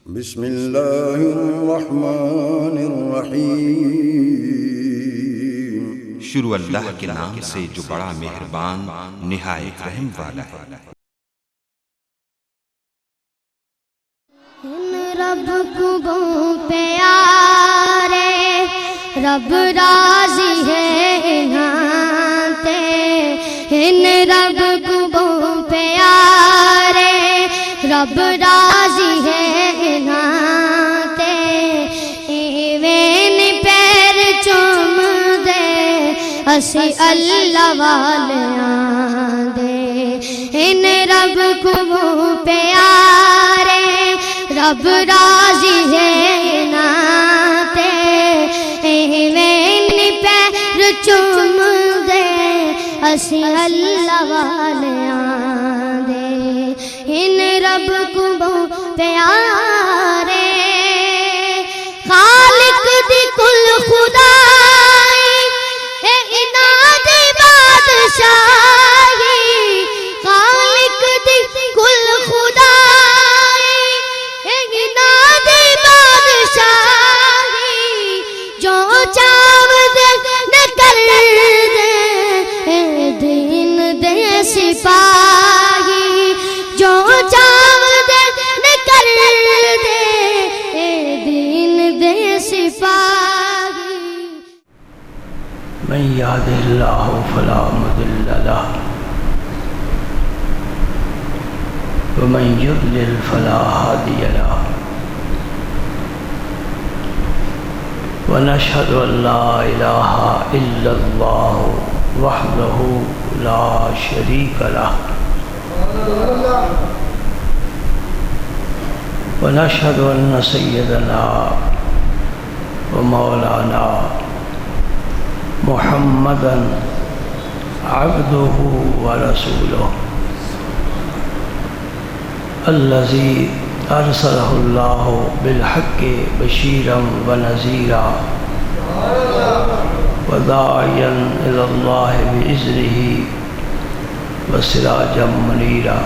بسم اللہ الرحمن الرحیم۔ شروع اللہ کے نام سے جو بڑا مہربان نہایت رحم والا ہے۔ رب کو پیارے رب راضی ہے نہاتے، ان رب کو پیارے رب راضی ہے نہاتے، ایویں پیر چوم دے اسی اللہ والیاں دے، ان رب کو پیارے رب راضی ہے ناتے، ایویں پیر چوم دے اسی اللہ والیاں دے، ان رب کو پیارے خالق دی کل خدائی اے اناد بادشاہی، خالق دی کل خدائی اے اناد بادشاہی، جو چاو دے کر دے اے دین دے سپاہی، جو چاو دے کر دے اے دین دے سپاہی۔ من یہد اللہ فلا مضل لہ ومن یضلل فلا ہادی لہ، ونشہد ان لا الہ الا اللہ وحدہ لا شریک لہ، ونشہد ان سیدنا ومولانا محمدا عبدہ ورسولہ الذی ارسلہ اللہ بالحق بشیرا ونذیرا وداعیا الی اللہ بإذنہ وسراجا منیرا۔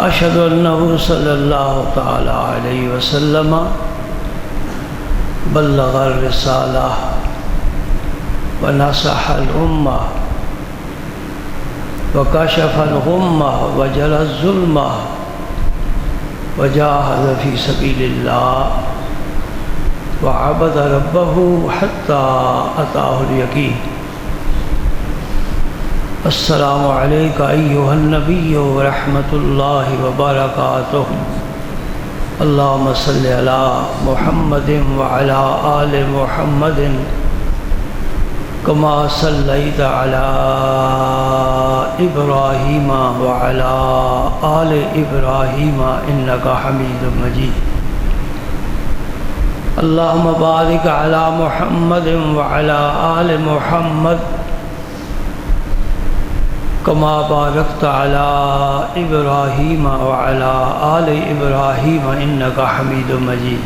اشہد انہ صلی اللہ تعالی علیہ وسلم بلغ الرسالہ ونصح الامہ وکشف الغمہ وجل الظلمہ وجاہد فی سبیل اللہ وعبد ربہ حتی اتاہ الیقین۔ السلام علیکہ ایہا النبی ورحمۃ اللہ وبرکاتہ، اللہم صلی علی محمد وعلی آل محمد کما صلیت علی ابراہیم وعلی آل ابراہیم انکا حمید مجید۔ اللہم بارک علی محمد وعلی آل محمد کما بارکت علی ابراہیم وعلی آل ابراہیم انکا حمید مجید۔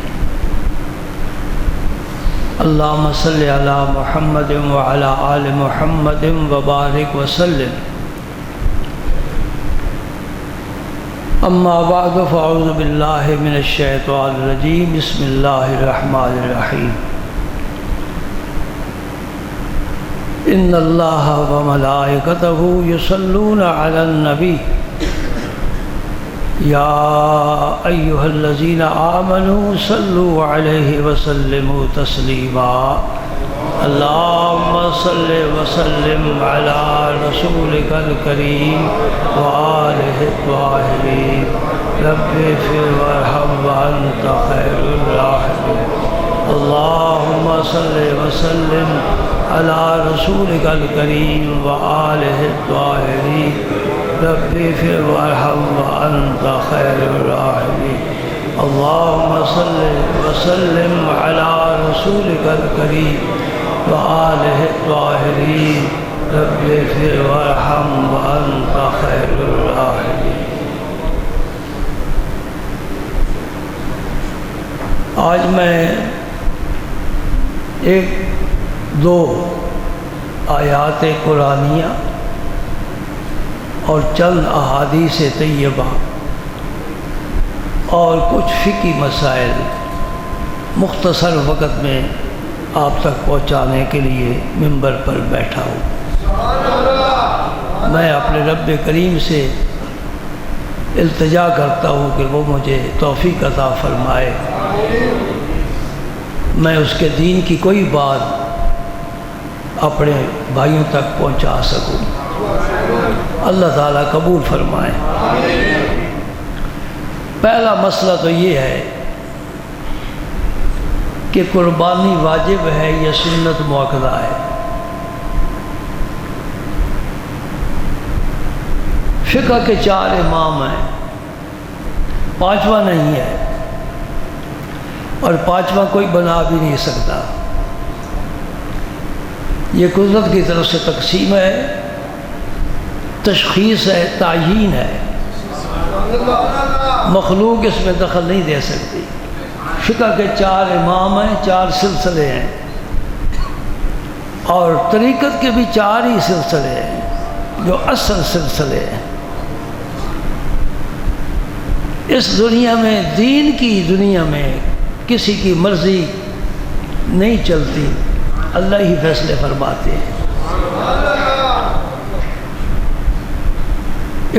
اللہم صلی علی محمد وعلی آل محمد وبارک وسلم۔ اما بعد فاعوذ باللہ من الشیطان الرجیم، بسم اللہ الرحمن الرحیم۔ ان اللہ وملائکتہ یصلون علی النبی یا ایہا الذین آمنوا صلوا علیہ وسلموا تسلیما۔ اللہم صل وسلم علی رسولک الکریم وآلہ الطاہرین، رب اغفر وارحم وانت خیر الراحمین۔ اللہم صل وسلم علی رسولک الکریم وآلہ الطاہرین، رب اغفر وارحم وانت خیر الراحمین۔ اللہم صل وسلم علی رسولک الکریم وآلہ الطاہرین، رب اغفر وارحم وانت خیر الراحمین۔ آج میں ایک دو آیات قرآنیہ اور چند احادیث طیبہ اور کچھ فقہی مسائل مختصر وقت میں آپ تک پہنچانے کے لیے منبر پر بیٹھا ہوں۔ میں اپنے رب کریم سے التجا کرتا ہوں کہ وہ مجھے توفیق عطا فرمائے، میں اس کے دین کی کوئی بات اپنے بھائیوں تک پہنچا سکوں۔ اللہ تعالیٰ قبول فرمائے۔ پہلا مسئلہ تو یہ ہے کہ قربانی واجب ہے یا سنت مؤکدہ ہے۔ فقہ کے 4 امام ہیں، 5واں نہیں ہے، اور 5واں کوئی بنا بھی نہیں سکتا۔ یہ قدرت کی طرف سے تقسیم ہے، تشخیص ہے، تعیین ہے، مخلوق اس میں دخل نہیں دے سکتی۔ فقہ کے 4 امام ہیں، 4 سلسلے ہیں، اور طریقت کے بھی 4 ہی سلسلے ہیں جو اصل سلسلے ہیں۔ اس دنیا میں، دین کی دنیا میں کسی کی مرضی نہیں چلتی، اللہ ہی فیصلے فرماتے ہیں۔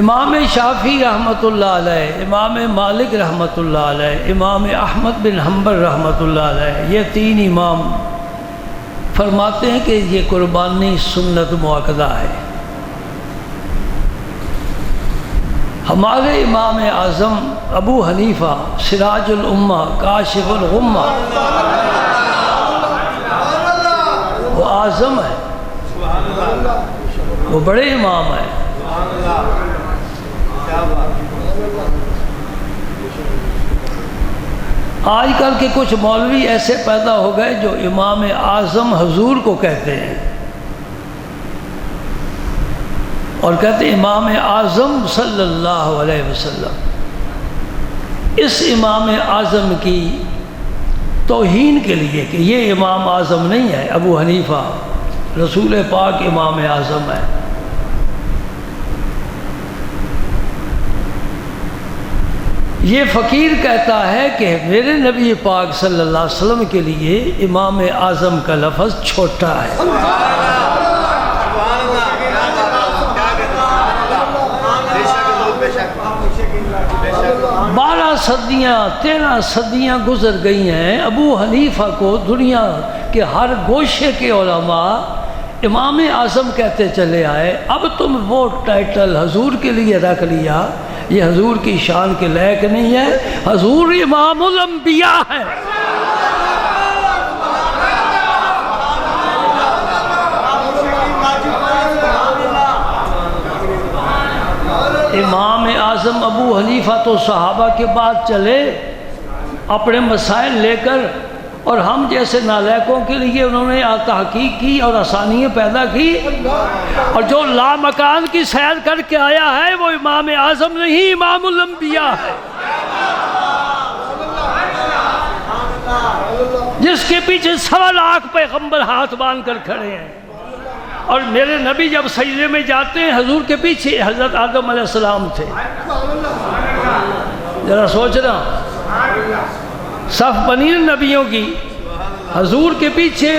امام شافعی رحمۃ اللہ علیہ، امام مالک رحمۃ اللہ علیہ، امام احمد بن حنبل رحمۃ اللہ علیہ، یہ 3 امام فرماتے ہیں کہ یہ قربانی سنت مؤکدہ ہے۔ ہمارے امام اعظم ابو حنیفہ سراج الامہ کاشف الغمہ، وہ اعظم ہے، وہ بڑے امام ہیں۔ آج کل کے کچھ مولوی ایسے پیدا ہو گئے جو امام اعظم حضور کو کہتے ہیں، اور کہتے ہیں امام اعظم صلی اللہ علیہ وسلم۔ اس امام اعظم کی توہین کے لیے کہ یہ امام اعظم نہیں ہے، ابو حنیفہ رسول پاک امام اعظم ہے۔ یہ فقیر کہتا ہے کہ میرے نبی پاک صلی اللہ علیہ وسلم کے لیے امام اعظم کا لفظ چھوٹا ہے۔ 12 صدیاں 13 صدیاں گزر گئی ہیں، ابو حنیفہ کو دنیا کے ہر گوشے کے علماء امام اعظم کہتے چلے آئے۔ اب تم وہ ٹائٹل حضور کے لیے رکھ لیا، یہ حضور کی شان کے لائق نہیں ہے۔ حضور امام الانبیاء ہے۔ امام اعظم ابو حنیفہ تو صحابہ کے بعد چلے اپنے مسائل لے کر، اور ہم جیسے نالائقوں کے لیے انہوں نے تحقیق کی اور آسانیاں پیدا کی، اور جو لامکان کی سیر کر کے آیا ہے وہ امام اعظم نہیں، امام الانبیاء ہے، جس کے پیچھے 1.25 لاکھ پیغمبر ہاتھ باندھ کر کھڑے ہیں۔ اور میرے نبی جب سجدے میں جاتے ہیں، حضور کے پیچھے حضرت آدم علیہ السلام تھے۔ ذرا سوچنا، صف بنی نبیوں کی، حضور کے پیچھے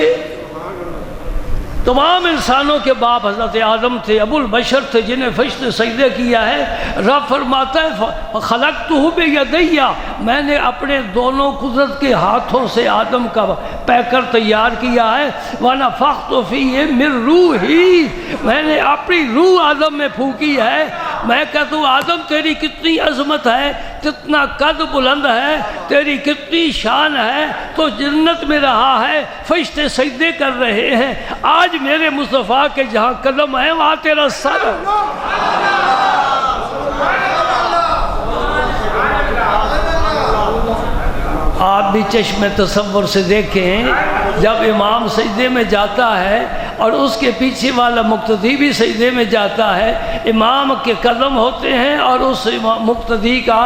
تمام انسانوں کے باپ حضرت آدم تھے، ابو البشر تھے، جنہیں فرشتے نے سجدہ کیا ہے۔ رب فرماتا ہے خلقتہ بیدی، میں نے اپنے دونوں قدرت کے ہاتھوں سے آدم کا پیکر تیار کیا ہے۔ ونفخت فیہ من روحی، میں نے اپنی روح آدم میں پھونکی ہے۔ میں کہتا ہوں آدم تیری کتنی عظمت ہے، کتنا قد بلند ہے، تیری کتنی شان ہے، تو جنت میں رہا ہے، فرشتے سجدے کر رہے ہیں۔ آج میرے مصطفیٰ کے جہاں قدم ہے وہاں تیرا سر ہے۔ آپ بھی چشم تصور سے دیکھیں، جب امام سجدے میں جاتا ہے اور اس کے پیچھے والا مقتدی بھی سجدے میں جاتا ہے، امام کے قدم ہوتے ہیں اور اس مقتدی کا۔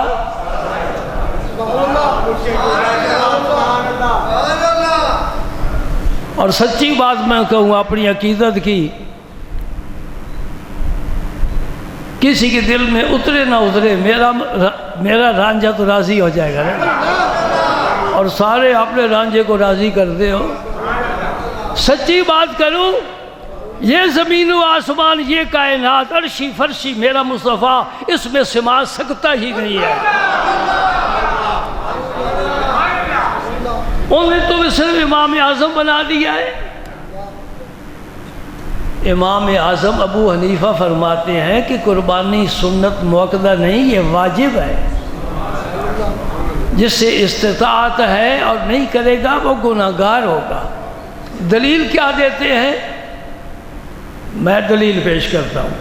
اور سچی بات میں کہوں اپنی عقیدت کی کسی کے دل میں اترے نہ اترے، میرا رانجھا تو راضی ہو جائے گا نا، اور سارے اپنے رانجھے کو راضی کرتے ہو۔ سچی بات کروں، یہ زمین و آسمان، یہ کائنات، عرشی فرشی، میرا مصطفیٰ اس میں سما سکتا ہی نہیں ہے۔ انہیں تو صرف امام اعظم بنا دیا ہے۔ امام اعظم ابو حنیفہ فرماتے ہیں کہ قربانی سنت موقدہ نہیں، یہ واجب ہے۔ جس سے استطاعت ہے اور نہیں کرے گا وہ گناہگار ہوگا۔ دلیل کیا دیتے ہیں؟ میں دلیل پیش کرتا ہوں۔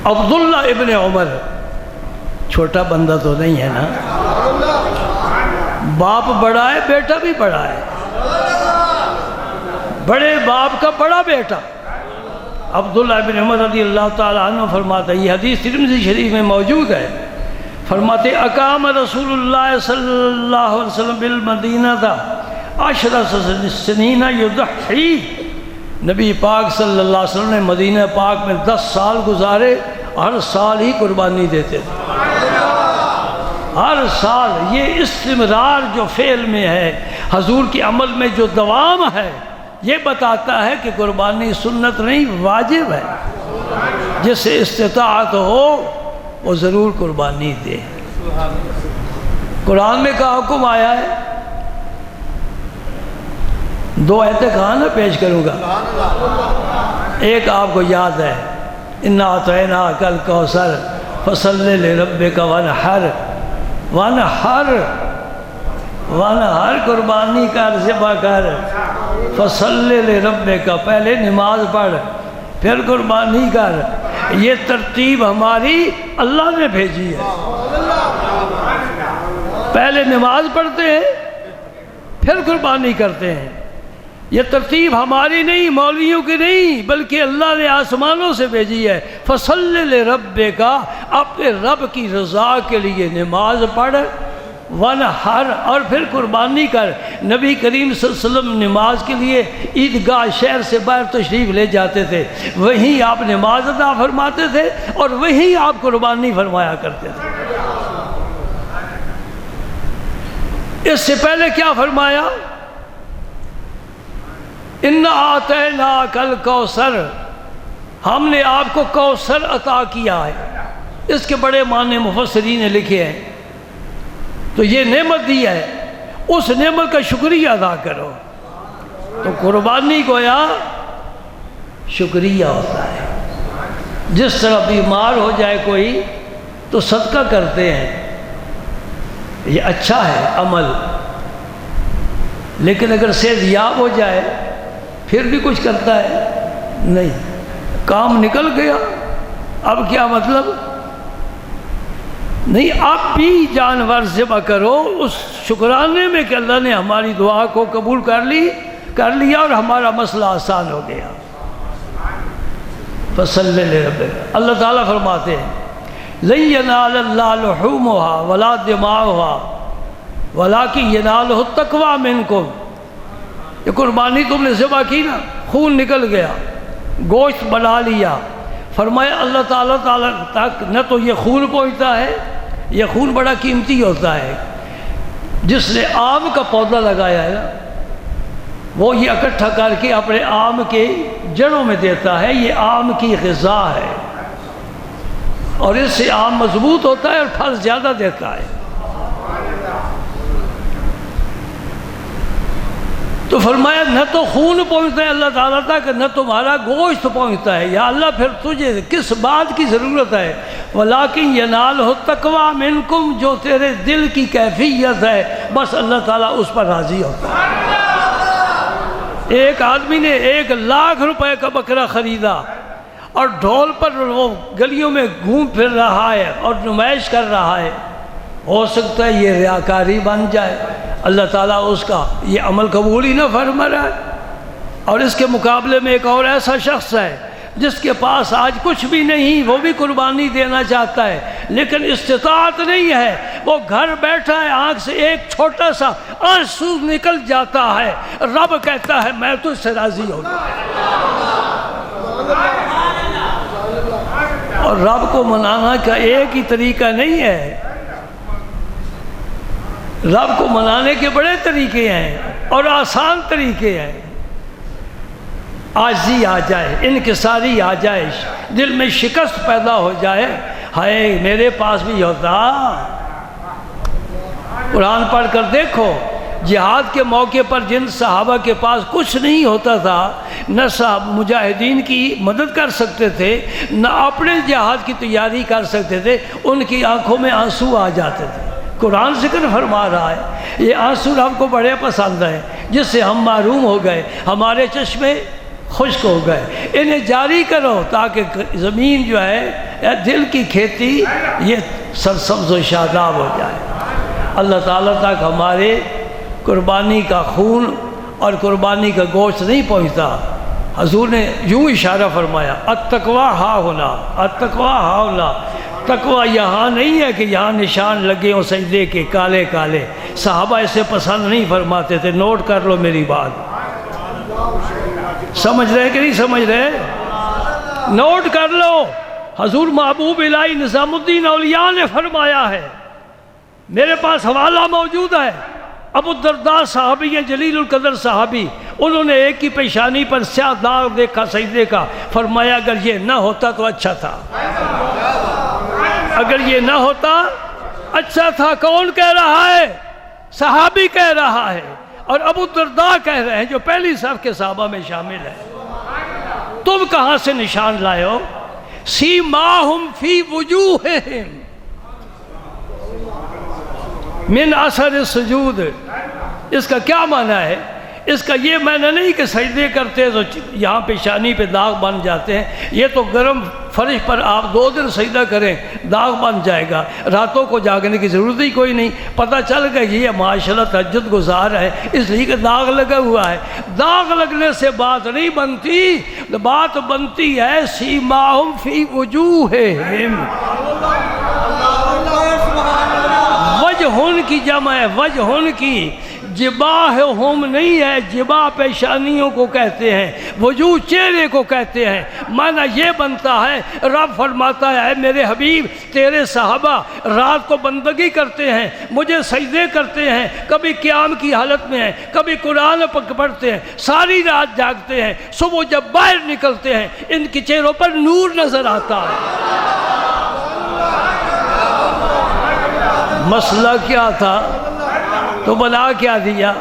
عبداللہ ابن عمر، چھوٹا بندہ تو نہیں ہے نا، باپ بڑا ہے، بیٹا بھی بڑا ہے، بڑے باپ کا بڑا بیٹا عبداللہ ابن عمر رضی اللہ تعالیٰ عنہ فرماتا ہے، یہ حدیث ترمذی شریف میں موجود ہے، فرماتے اقام رسول اللہ صلی اللہ علیہ وسلم بالمدینہ تھا 10 سنین یضحی، نبی پاک صلی اللہ علیہ وسلم نے مدینہ پاک میں 10 سال گزارے، ہر سال ہی قربانی دیتے تھے، ہر سال۔ یہ استمرار جو فعل میں ہے، حضور کے عمل میں جو دوام ہے، یہ بتاتا ہے کہ قربانی سنت نہیں، واجب ہے۔ جس سے استطاعت ہو وہ ضرور قربانی دے۔ قرآن میں کا حکم آیا ہے، 2 آیتیں کہاں نہ پیش کروں گا، ایک آپ کو یاد ہے، اِنَّا أَعْطَيْنَاكَ الْكَوْثَرَ فَصَلِّ لِرَبِّكَ وَانْحَرْ، قربانی کر، ذبح کر، فَصَلِّ لِرَبِّكَ، پہلے نماز پڑھ پھر قربانی کر۔ یہ ترتیب ہماری اللہ نے بھیجی ہے، پہلے نماز پڑھتے ہیں پھر قربانی کرتے ہیں۔ یہ ترتیب ہماری نہیں، مولویوں کی نہیں، بلکہ اللہ نے آسمانوں سے بھیجی ہے۔ فَصَلِّ لِرَبِّكَ، اپنے رب کی رضا کے لیے نماز پڑھ، وَانْحَرْ، اور پھر قربانی کر۔ نبی کریم صلی اللہ علیہ وسلم نماز کے لیے عیدگاہ شہر سے باہر تشریف لے جاتے تھے، وہیں آپ نماز ادا فرماتے تھے اور وہیں آپ قربانی فرمایا کرتے تھے۔ اس سے پہلے کیا فرمایا؟ اِنَّا أَعْطَيْنَاكَ الْكَوْثَرَ، ہم نے آپ کو کوثر عطا کیا ہے۔ اس کے بڑے معنی مفسرین نے لکھے ہیں۔ تو یہ نعمت دی ہے، اس نعمت کا شکریہ ادا کرو۔ تو قربانی گویا شکریہ ہوتا ہے۔ جس طرح بیمار ہو جائے کوئی تو صدقہ کرتے ہیں، یہ اچھا ہے عمل، لیکن اگر صحت یاب ہو جائے پھر بھی کچھ کرتا ہے نہیں، کام نکل گیا، اب کیا مطلب نہیں، اب بھی جانور ذبح کرو اس شکرانے میں کہ اللہ نے ہماری دعا کو قبول کر لیا اور ہمارا مسئلہ آسان ہو گیا۔ فَصَلِّ لِرَبِّكَ، اللہ تعالیٰ فرماتے ہیں لَن يَنَالَ اللَّهَ لُحُومُهَا وَلَا دِمَاؤُهَا وَلَكِنْ يَنَالُهُ التَّقْوَىٰ مِنكُمْ۔ یہ قربانی تم نے ذبح کی نا، خون نکل گیا، گوشت بنا لیا، فرمایا اللہ تعالیٰ تک نہ تو یہ خون پہنچتا ہے، یہ خون بڑا قیمتی ہوتا ہے۔ جس نے آم کا پودا لگایا ہے نا، وہ یہ اکٹھا کر کے اپنے آم کے جڑوں میں دیتا ہے، یہ آم کی غذا ہے، اور اس سے آم مضبوط ہوتا ہے اور پھل زیادہ دیتا ہے۔ تو فرمایا نہ تو خون پہنچتا ہے اللہ تعالیٰ تک، نہ تمہارا گوشت پہنچتا ہے، یا اللہ پھر تجھے کس بات کی ضرورت ہے؟ وَلَٰكِنْ يَنَالُهُ التَّقْوَىٰ مِنْكُمْ، جو تیرے دل کی کیفیت ہے بس اللہ تعالیٰ اس پر راضی ہوتا ہے۔ ایک آدمی نے 1,00,000 روپے کا بکرا خریدا اور ڈھول پر وہ گلیوں میں گھوم پھر رہا ہے اور نمائش کر رہا ہے، ہو سکتا ہے یہ ریاکاری بن جائے، اللہ تعالیٰ اس کا یہ عمل قبول ہی نہ فرما رہا ہے۔ اور اس کے مقابلے میں ایک اور ایسا شخص ہے جس کے پاس آج کچھ بھی نہیں، وہ بھی قربانی دینا چاہتا ہے لیکن استطاعت نہیں ہے، وہ گھر بیٹھا ہے، آنکھ سے ایک چھوٹا سا آنسو نکل جاتا ہے، رب کہتا ہے میں تو اس سے راضی ہوں۔ اور رب کو منانا کا ایک ہی طریقہ نہیں ہے، رب کو منانے کے بڑے طریقے ہیں اور آسان طریقے ہیں۔ عاجزی آ جائے، انکساری آ جائے، دل میں شکست پیدا ہو جائے، ہائے میرے پاس بھی ہوتا۔ قرآن پڑھ کر دیکھو، جہاد کے موقع پر جن صحابہ کے پاس کچھ نہیں ہوتا تھا، نہ مجاہدین کی مدد کر سکتے تھے، نہ اپنے جہاد کی تیاری کر سکتے تھے، ان کی آنکھوں میں آنسو آ جاتے تھے۔ قرآن ذکر فرما رہا ہے یہ آنسو رب کو بڑے پسند ہیں، جس سے ہم محروم ہو گئے، ہمارے چشمے خشک ہو گئے، انہیں جاری کرو تاکہ زمین جو ہے دل کی کھیتی یہ سرسبز و شاداب ہو جائے۔ اللہ تعالیٰ تک ہمارے قربانی کا خون اور قربانی کا گوشت نہیں پہنچتا۔ حضور نے یوں اشارہ فرمایا، التقویٰ ہا ہونا، التقویٰ ہا ہونا۔ تقویٰ یہاں نہیں ہے کہ یہاں نشان لگے ہوں سجدے کے کالے کالے، صحابہ اسے پسند نہیں فرماتے تھے۔ نوٹ کر لو میری بات، سمجھ رہے کہ نہیں سمجھ رہے؟ نوٹ کر لو، حضور محبوب الہی نظام الدین اولیاء نے فرمایا ہے، میرے پاس حوالہ موجود ہے، ابو الدرداء صحابی ہیں، جلیل القدر صحابی، انہوں نے ایک کی پیشانی پر سیاہ داغ دیکھا سجدے کا، فرمایا اگر یہ نہ ہوتا تو اچھا تھا، اگر یہ نہ ہوتا اچھا تھا۔ کون کہہ رہا ہے؟ صحابی کہہ رہا ہے، اور ابو الدرداء کہہ رہے ہیں جو پہلی صف کے صحابہ میں شامل ہے۔ تم کہاں سے نشان لائے ہو؟ سیماہم فی وجوہہم من اثر السجود۔ اس کا کیا معنی ہے؟ اس کا یہ معنی نہیں کہ سجدے کرتے تو یہاں پیشانی پہ داغ بن جاتے ہیں، یہ تو گرم فرش پر آپ 2 دن سجدہ کریں داغ بن جائے گا، راتوں کو جاگنے کی ضرورت ہی کوئی نہیں، پتہ چل گیا یہ ماشاءاللہ تہجد گزار ہے اس لیے کہ داغ لگا ہوا ہے۔ داغ لگنے سے بات نہیں بنتی، بات بنتی ہے سیماہم فی وجوہہم۔ وجہن کی جمع ہے، وجہن کی، جباہہم نہیں ہے، جباہ پیشانیوں کو کہتے ہیں، وجوہ چہرے کو کہتے ہیں۔ معنی یہ بنتا ہے، رب فرماتا ہے میرے حبیب تیرے صحابہ رات کو بندگی کرتے ہیں، مجھے سجدے کرتے ہیں، کبھی قیام کی حالت میں ہیں، کبھی قرآن پڑھتے ہیں، ساری رات جاگتے ہیں، صبح جب باہر نکلتے ہیں ان کے چہروں پر نور نظر آتا ہے۔ مسئلہ کیا تھا تو بنا کیا دیا؟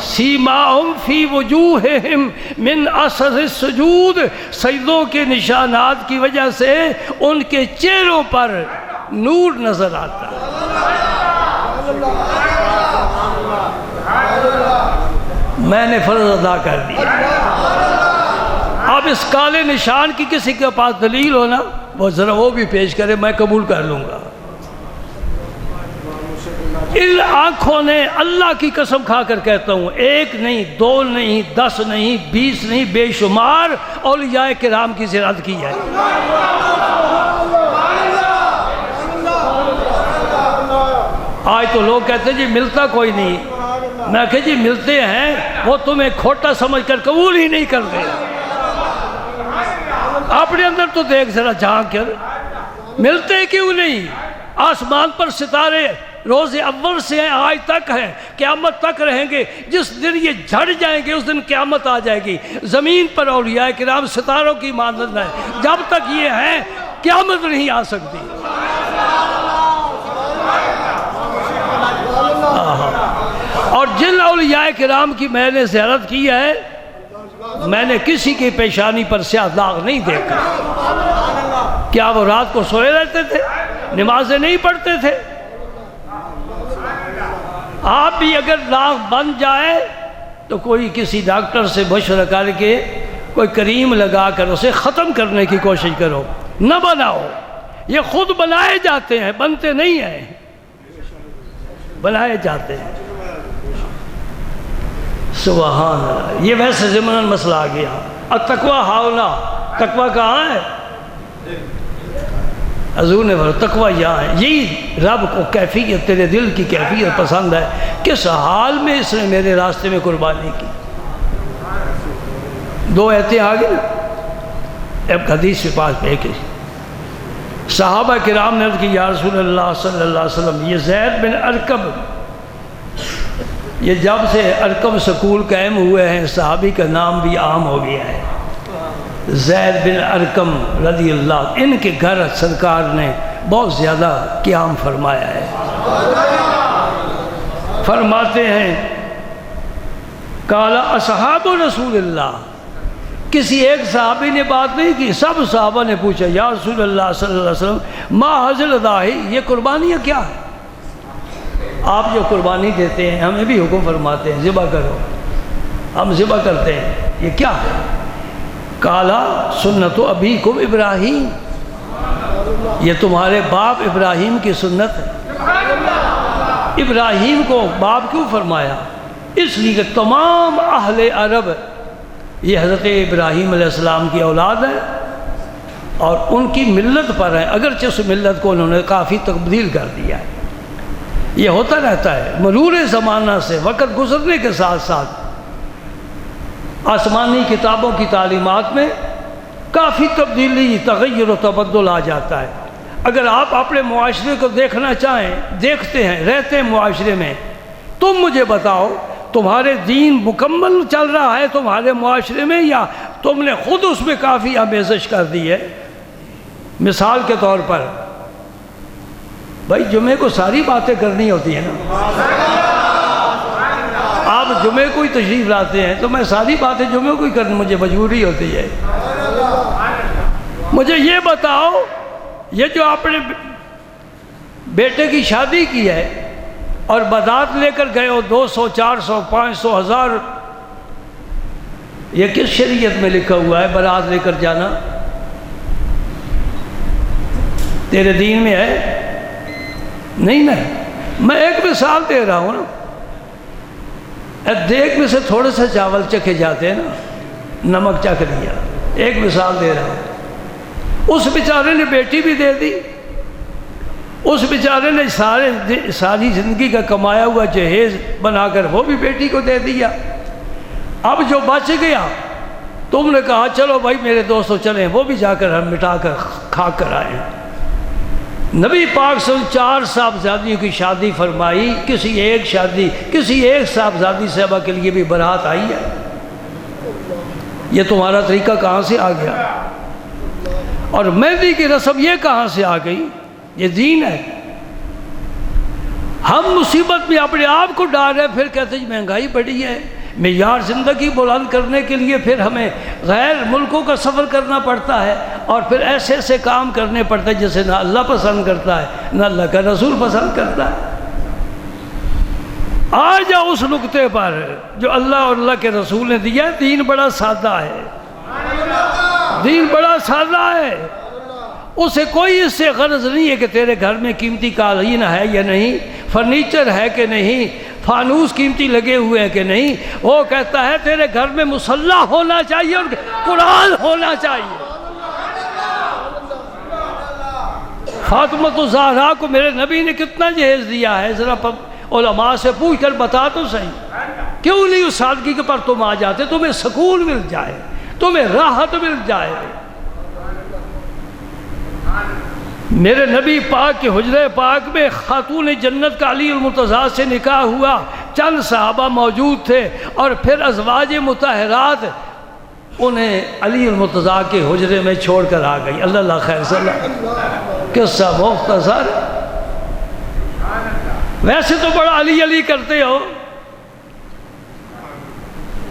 سیماہم فی وجوہہم من اثر السجود، سجدوں کے نشانات کی وجہ سے ان کے چہروں پر نور نظر آتا ہے۔ میں نے فرض ادا کر دیا۔ اب اس کالے نشان کی کسی کے پاس دلیل ہونا وہ ذرا وہ بھی پیش کرے، میں قبول کر لوں گا۔ ان آنکھوں نے اللہ کی قسم کھا کر کہتا ہوں 1 نہیں 2 نہیں 10 نہیں 20 نہیں بے شمار اولیاء کرام کی زیارت کی ہے۔ آج تو لوگ کہتے ہیں جی ملتا کوئی نہیں، میں کہا جی ملتے ہیں، وہ تمہیں کھوٹا سمجھ کر قبول ہی نہیں کرتے۔ اپنے اندر تو دیکھ ذرا جھانک کر، ملتے کیوں نہیں؟ آسمان پر ستارے روز اول سے ہیں، آج تک ہیں، قیامت تک رہیں گے۔ جس دن یہ جھڑ جائیں گے اس دن قیامت آ جائے گی۔ زمین پر اولیاء کرام ستاروں کی مانند ہے، جب تک یہ ہیں قیامت نہیں آ سکتی۔ اور جن اولیاء کرام کی میں نے زیارت کی ہے، میں نے کسی کی پیشانی پر سیاہ داغ نہیں دیکھا۔ کیا وہ رات کو سوئے رہتے تھے؟ نمازیں نہیں پڑھتے تھے؟ آپ بھی اگر داغ بن جائے تو کوئی کسی ڈاکٹر سے مشورہ کر کے کوئی کریم لگا کر اسے ختم کرنے کی کوشش کرو، نہ بناؤ۔ یہ خود بنائے جاتے ہیں، بنتے نہیں ہیں، بنائے جاتے ہیں۔ سبحان اللہ۔ یہ ویسے ضمن مسئلہ آ گیا۔ التقویٰ ہاؤنا، تقویٰ کہاں ہے؟ حضور نے تقویٰ یہاں ہے، یہی رب کو کیفیت، تیرے دل کی کیفیت پسند ہے، کس حال میں اس نے میرے راستے میں قربانی کی۔ دو ایتیں آگے نا، اب حدیث کے پاس پہ کہ صحابہ کرام نے عرض کی یا رسول اللہ صلی اللہ علیہ وسلم، یہ زید بن ارقم، یہ جب سے ارقم سکول قائم ہوئے ہیں صحابی کا نام بھی عام ہو گیا ہے، زید بن ارقم رضی اللہ، ان کے گھر سرکار نے بہت زیادہ قیام فرمایا ہے۔ فرماتے ہیں قال اصحاب رسول اللہ، کسی ایک صحابی نے بات نہیں کی، سب صحابہ نے پوچھا یا رسول اللہ صلی اللہ علیہ وسلم ما حاصل اداہی، یہ قربانیاں کیا ہے؟ آپ جو قربانی دیتے ہیں ہمیں بھی حکم فرماتے ہیں ذبح کرو، ہم ذبح کرتے ہیں، یہ کیا ہے؟ کالا سنت ابیکم ابراہیم، یہ تمہارے باپ ابراہیم کی سنت ہے۔ ابراہیم کو باپ کیوں فرمایا؟ اس لیے کہ تمام اہل عرب یہ حضرت ابراہیم علیہ السلام کی اولاد ہے اور ان کی ملت پر ہے، اگرچہ اس ملت کو انہوں نے کافی تبدیل کر دیا ہے۔ یہ ہوتا رہتا ہے مرور زمانہ سے، وقت گزرنے کے ساتھ ساتھ آسمانی کتابوں کی تعلیمات میں کافی تبدیلی، تغیر و تبدل آ جاتا ہے۔ اگر آپ اپنے معاشرے کو دیکھنا چاہیں، دیکھتے ہیں، رہتے ہیں معاشرے میں، تم مجھے بتاؤ تمہارے دین مکمل چل رہا ہے تمہارے معاشرے میں یا تم نے خود اس میں کافی آمیزش کر دی ہے؟ مثال کے طور پر بھائی جمعے کو ساری باتیں کرنی ہوتی ہیں نا، آپ جمعے کو ہی تشریف لاتے ہیں تو میں ساری باتیں جمعے کو ہی کرنے مجھے مجبوری ہوتی ہے۔ مجھے یہ بتاؤ یہ جو آپ نے بیٹے کی شادی کی ہے اور بارات لے کر گئے ہو 200 400 500 1000، یہ کس شریعت میں لکھا ہوا ہے بارات لے کر جانا؟ تیرے دین میں ہے؟ نہیں میں ایک مثال دے رہا ہوں نا، دیگ میں سے تھوڑے سے چاول چکھے جاتے ہیں نا، نمک چکھ دیا، ایک مثال دے رہا ہوں۔ اس بیچارے نے بیٹی بھی دے دی، اس بیچارے نے ساری زندگی کا کمایا ہوا جہیز بنا کر وہ بھی بیٹی کو دے دیا۔ اب جو بچ گیا تم نے کہا چلو بھائی میرے دوستو چلیں، وہ بھی جا کر ہم مٹا کر کھا کر آئے۔ نبی پاک صلی اللہ علیہ وسلم 4 صاحبزادیوں کی شادی فرمائی، کسی ایک صاحبزادی صاحبہ کے لیے بھی برات آئی ہے؟ یہ تمہارا طریقہ کہاں سے آ گیا؟ اور مہندی کی رسم یہ کہاں سے آ گئی؟ یہ دین ہے۔ ہم مصیبت میں اپنے آپ کو ڈال رہے ہیں، پھر کہتے ہیں مہنگائی بڑھی ہے، معیار زندگی بلند کرنے کے لیے پھر ہمیں غیر ملکوں کا سفر کرنا پڑتا ہے اور پھر ایسے ایسے کام کرنے پڑتے ہیں جسے نہ اللہ پسند کرتا ہے نہ اللہ کا رسول پسند کرتا ہے۔ آ جاؤ اس نقطے پر جو اللہ اور اللہ کے رسول نے دیا ہے۔ دین بڑا سادہ ہے، دین بڑا سادہ ہے، اسے کوئی اس سے غرض نہیں ہے کہ تیرے گھر میں قیمتی قالین ہے یا نہیں، فرنیچر ہے کہ نہیں، فانوس قیمتی لگے ہوئے ہیں کہ نہیں۔ وہ کہتا ہے تیرے گھر میں مصلی ہونا چاہیے اور قرآن ہونا چاہیے۔ فاطمہ الزہرا کو میرے نبی نے کتنا جہیز دیا ہے، ذرا علماء سے پوچھ کر بتا تو صحیح، کیوں نہیں اس سادگی کے پر تم آ جاتے؟ تمہیں سکون مل جائے، تمہیں راحت مل جائے۔ میرے نبی پاک کے حجرہ پاک میں خاتون جنت کا علی المرتضیٰ سے نکاح ہوا، چند صحابہ موجود تھے اور پھر ازواج مطہرات انہیں علی المرتضیٰ کے حجرے میں چھوڑ کر آ گئی۔ اللہ خیر صلی اللہ، قصہ مختصر۔ ویسے تو بڑا علی علی کرتے ہو،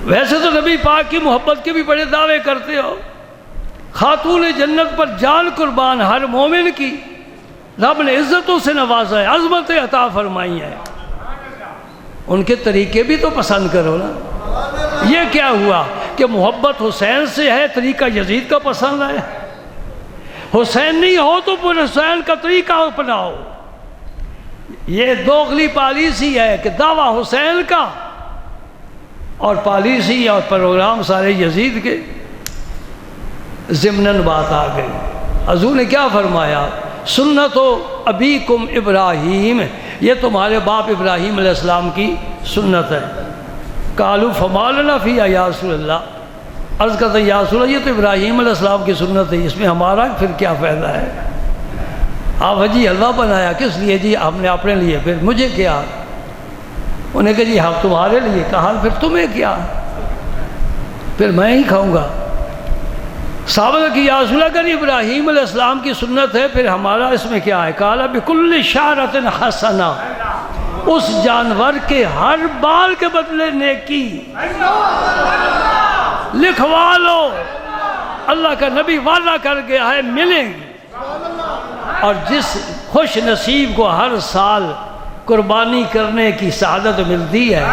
ویسے تو نبی پاک کی محبت کے بھی بڑے دعوے کرتے ہو، خاتون جنت پر جان قربان ہر مومن کی رب نے عزتوں سے نوازا ہے، عظمتیں عطا فرمائی ہیں، ان کے طریقے بھی تو پسند کرو نا۔ یہ کیا ہوا کہ محبت حسین سے ہے، طریقہ یزید کا پسند ہے؟ حسین نہیں ہو تو پھر حسین کا طریقہ اپناؤ۔ یہ دوغلی پالیسی ہے کہ دعویٰ حسین کا اور پالیسی اور پروگرام سارے یزید کے۔ ضمناً بات آ گئی، حضور نے کیا فرمایا؟ سنت ابیکم ابراہیم، یہ تمہارے باپ ابراہیم علیہ السلام کی سنت ہے۔ قالوا فما لنا فیہا یا رسول اللہ، عرض کرتے ہیں یا رسول اللہ یہ تو ابراہیم علیہ السلام کی سنت ہے، اس میں ہمارا پھر کیا فائدہ ہے؟ آپ جی حلوہ بنایا کس لیے؟ جی ہم نے اپنے لیے، پھر مجھے کیا؟ انہیں کہا جی ہم تمہارے لیے، کہا پھر تمہیں کیا؟ پھر میں ہی کھاؤں گا۔ صحابہ نے کہ یا رسول اللہ اگر ابراہیم علیہ السلام کی سنت ہے پھر ہمارا اس میں کیا ہے؟ قال بکل شعرۃ حسنہ، اس جانور کے ہر بال کے بدلے نیکی لکھوا لو، اللہ کا نبی وعدہ کر گیا ہے ملیں گی۔ اور جس خوش نصیب کو ہر سال قربانی کرنے کی سعادت ملتی ہے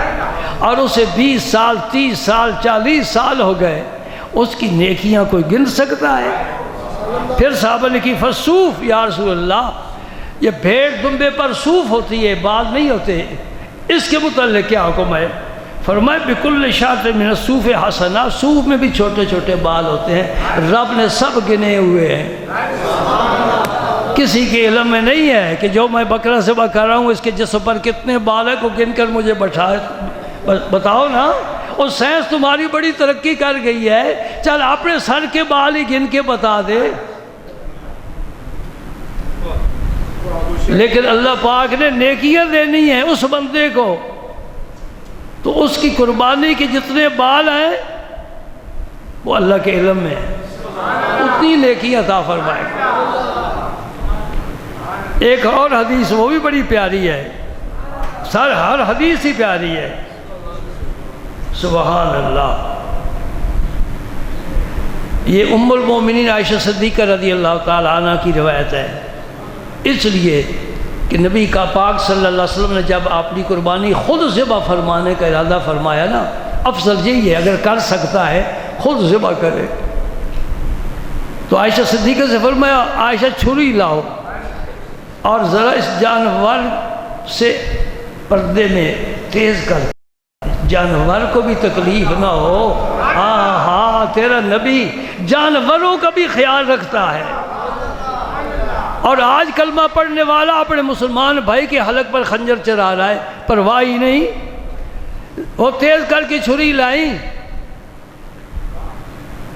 اور اسے 20 سال 30 سال 40 سال ہو گئے، اس کی نیکیاں کوئی گن سکتا ہے؟ پھر صحابہ نے کی فصوف یا رسول اللہ، یہ بھیڑ دمبے پر صوف ہوتی ہے، بال نہیں ہوتے، اس کے متعلق کیا حکم ہے؟ فرمائے بکل شعرۃ من الصوف حسنہ، صوف میں بھی چھوٹے چھوٹے بال ہوتے ہیں، رب نے سب گنے ہوئے ہیں۔ کسی کے علم میں نہیں ہے کہ جو میں بکرا ذبح کر رہا ہوں اس کے جسم پر کتنے بال ہیں کو گن کر مجھے بتاؤ نا۔ اور سائنس تمہاری بڑی ترقی کر گئی ہے، چل اپنے سر کے بال ہی گن کے بتا دے۔ لیکن اللہ پاک نے نیکیاں دینی ہیں اس بندے کو، تو اس کی قربانی کے جتنے بال ہیں وہ اللہ کے علم میں ہیں، اتنی نیکیاں عطا فرمائے گا۔ ایک اور حدیث وہ بھی بڑی پیاری ہے، ہر حدیث ہی پیاری ہے، سبحان اللہ۔ یہ ام المومنین عائشہ صدیقہ رضی اللہ تعالی عنہ کی روایت ہے، اس لیے کہ نبی کا پاک صلی اللہ علیہ وسلم نے جب اپنی قربانی خود ذبح فرمانے کا ارادہ فرمایا نا، افضل یہی ہے اگر کر سکتا ہے خود ذبح کرے۔ تو عائشہ صدیقہ سے فرمایا عائشہ چھری لاؤ اور ذرا اس جانور سے پردے میں تیز کر، جانور کو بھی تکلیف نہ ہو۔ ہاں تیرا نبی جانوروں کا بھی خیال رکھتا ہے۔ اور آج کلمہ پڑھنے والا اپنے مسلمان بھائی کے حلق پر خنجر چلا رہا ہے، پرواہ ہی نہیں، وہ تیز کر کے چھری لائیں۔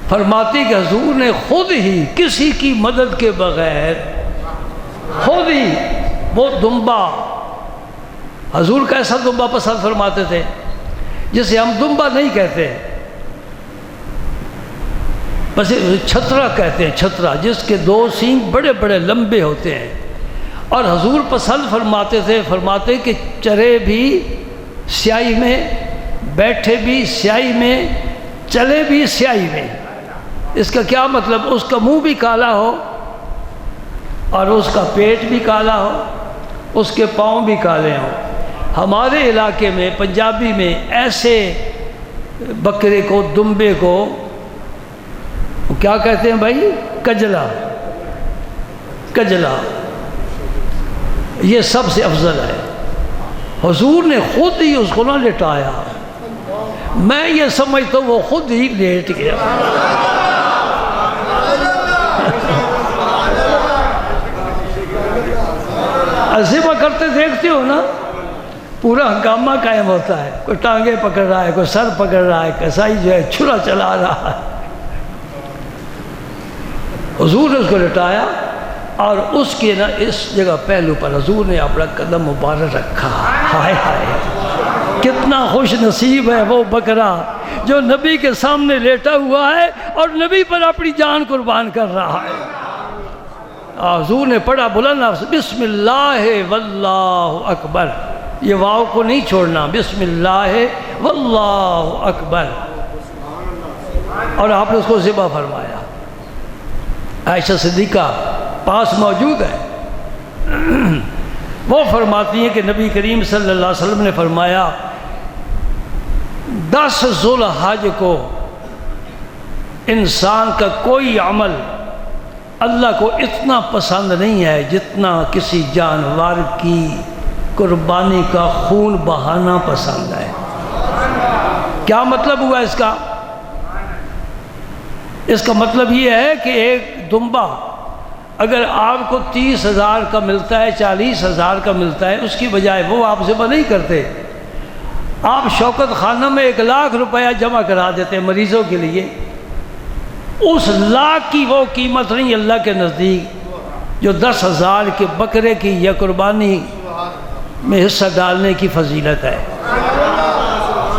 فرماتی کہ حضور نے خود ہی کسی کی مدد کے بغیر خود ہی وہ دمبا، حضور کیسا دمبا پسند فرماتے تھے جسے ہم دمبا نہیں کہتے، بس چھترا کہتے ہیں، چھترا جس کے 2 سینگ بڑے بڑے لمبے ہوتے ہیں، اور حضور پسند فرماتے تھے، فرماتے کہ چرے بھی سیاہی میں، بیٹھے بھی سیاہی میں، چلے بھی سیاہی میں۔ اس کا کیا مطلب؟ اس کا منہ بھی کالا ہو اور اس کا پیٹ بھی کالا ہو، اس کے پاؤں بھی کالے ہوں۔ ہمارے علاقے میں پنجابی میں ایسے بکرے کو، دمبے کو کیا کہتے ہیں بھائی؟ کجلا، کجلا، یہ سب سے افضل ہے۔ حضور نے خود ہی اس کو نہ لٹایا، میں یہ سمجھتا ہوں وہ خود ہی لیٹ گیا۔ ذبح کرتے دیکھتے ہو نا، پورا ہنگامہ قائم ہوتا ہے، کوئی ٹانگیں پکڑ رہا ہے، کوئی سر پکڑ رہا ہے، کسائی جو ہے چھرا چلا رہا ہے۔ حضور نے اس کو لٹایا اور اس کے نا اس جگہ پہلو پر حضور نے اپنا قدم مبارک رکھا۔ ہائے ہائے کتنا خوش نصیب ہے وہ بکرا جو نبی کے سامنے لیٹا ہوا ہے اور نبی پر اپنی جان قربان کر رہا ہے۔ حضور نے پڑھا بلند لفظ بسم اللہ واللہ اکبر، یہ واو کو نہیں چھوڑنا، بسم اللہ واللہ اکبر، اور آپ نے اس کو ذبح فرمایا۔ عائشہ صدیقہ پاس موجود ہے، وہ فرماتی ہیں کہ نبی کریم صلی اللہ علیہ وسلم نے فرمایا 10 ذو الحج کو انسان کا کوئی عمل اللہ کو اتنا پسند نہیں ہے جتنا کسی جانور کی قربانی کا خون بہانا پسند ہے۔ کیا مطلب ہوا اس کا؟ اس کا مطلب یہ ہے کہ ایک دمبا اگر آپ کو 30,000 کا ملتا ہے 40,000 کا ملتا ہے اس کی بجائے وہ آپ ذبح نہیں کرتے، آپ شوکت خانہ میں 1,00,000 روپیہ جمع کرا دیتے ہیں مریضوں کے لیے، اس لاکھ کی وہ قیمت نہیں اللہ کے نزدیک جو 10,000 کے بکرے کی یا قربانی میں حصہ ڈالنے کی فضیلت ہے۔